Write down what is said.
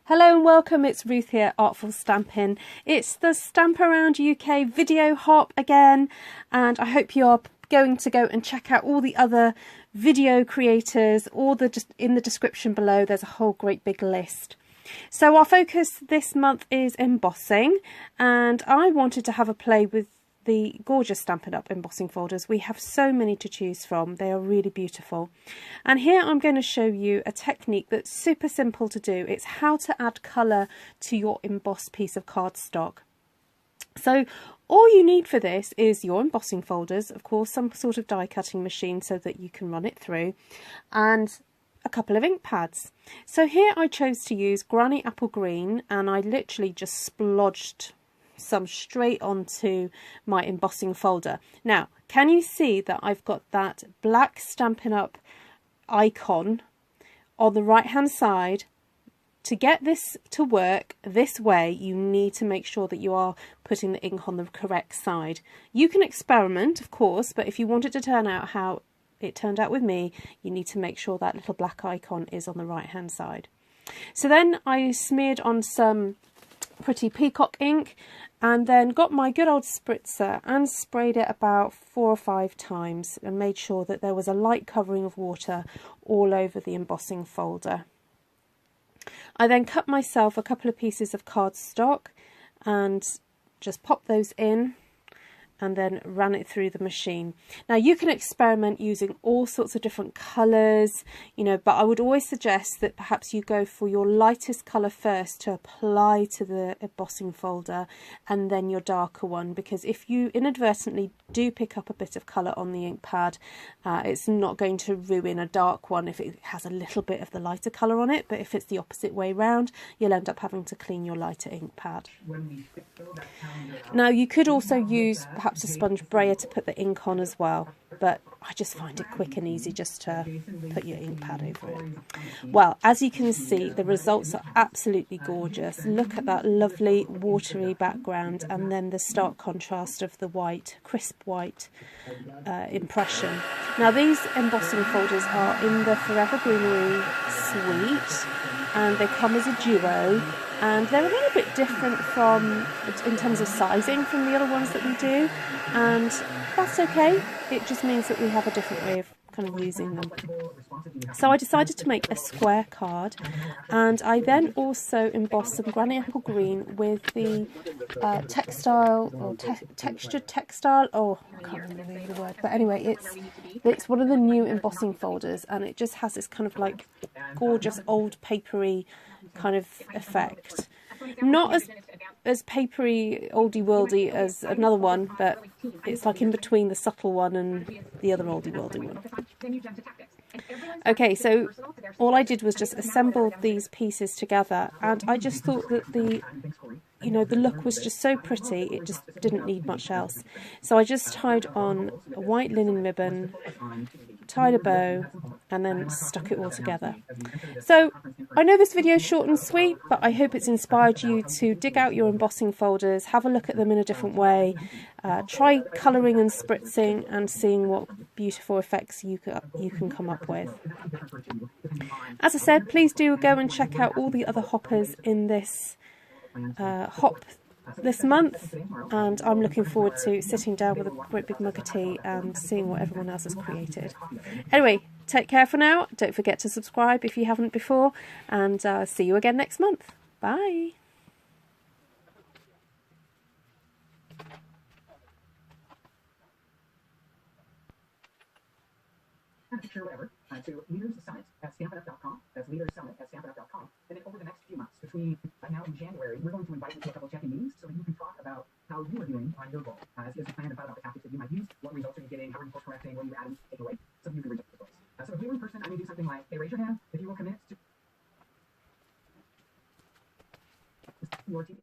Hello and welcome, it's Ruth here, Artful Stampin. It's the Stamp Around UK video hop again, and I hope you are going to go and check out all the other video creators, just in the description below there's a whole great big list. So our focus this month is embossing, and I wanted to have a play with the gorgeous Stampin' Up! Embossing folders. We have so many to choose from. They are really beautiful. And here I'm going to show you a technique that's super simple to do. It's how to add colour to your embossed piece of cardstock. So all you need for this is your embossing folders, of course, some sort of die cutting machine so that you can run it through, and a couple of ink pads. So here I chose to use Granny Apple Green, and I literally just splodged some straight onto my embossing folder. Now, can you see that I've got that black Stampin' Up! Icon on the right hand side? To get this to work this way, you need to make sure that you are putting the ink on the correct side. You can experiment, of course, but if you want it to turn out how it turned out with me, you need to make sure that little black icon is on the right hand side. So then I smeared on some pretty peacock ink, and then got my good old spritzer and sprayed it about 4 or 5 times and made sure that there was a light covering of water all over the embossing folder. I then cut myself a couple of pieces of cardstock and just popped those in and then ran it through the machine. Now you can experiment using all sorts of different colours, but I would always suggest that perhaps you go for your lightest colour first to apply to the embossing folder, and then your darker one, because if you inadvertently do pick up a bit of colour on the ink pad, it's not going to ruin a dark one if it has a little bit of the lighter colour on it, but if it's the opposite way round, you'll end up having to clean your lighter ink pad. Now you could also use perhaps a sponge brayer to put the ink on as well, but I just find it quick and easy just to put your ink pad over it. Well, as you can see, the results are absolutely gorgeous. Look at that lovely watery background and then the stark contrast of the white, crisp white impression. Now these embossing folders are in the Forever Greenery suite, and they come as a duo, and they're a little bit different in terms of sizing from the other ones that we do, and that's okay. It just means that we have a different way of kind of using them. So I decided to make a square card, and I then also embossed some Granny Apple Green with the textured textile. Oh, I can't remember the word, but anyway, it's one of the new embossing folders, and it just has this kind of like gorgeous old papery kind of effect. Not as papery oldie worldy as another one, but it's like in between the subtle one and the other oldie worldy one. Okay, so all I did was just assemble these pieces together, and I just thought that the look was just so pretty, it just didn't need much else. So I just tied on a white linen ribbon, tied a bow, and then stuck it all together. So I know this video is short and sweet, but I hope it's inspired you to dig out your embossing folders, have a look at them in a different way, try colouring and spritzing and seeing what beautiful effects you can come up with. As I said, please do go and check out all the other hoppers in this hop this month, and I'm looking forward to sitting down with a great big mug of tea and seeing what everyone else has created. Anyway, take care for now. Don't forget to subscribe if you haven't before, and see you again next month. Bye. Picture whatever to Leaders Summit at stampinup.com. That's Leaders Summit at stampinup.com. And then over the next few months, between now and January, we're going to invite you to a couple check-in meetings so that you can talk about how you are doing on your goal. As you plan about the tactics that you might use, what results are you getting, how are you course correcting, what are you adding, take away, so you can reach those goals. So if you're in person, I may do something like, hey, raise your hand if you will commit to your team.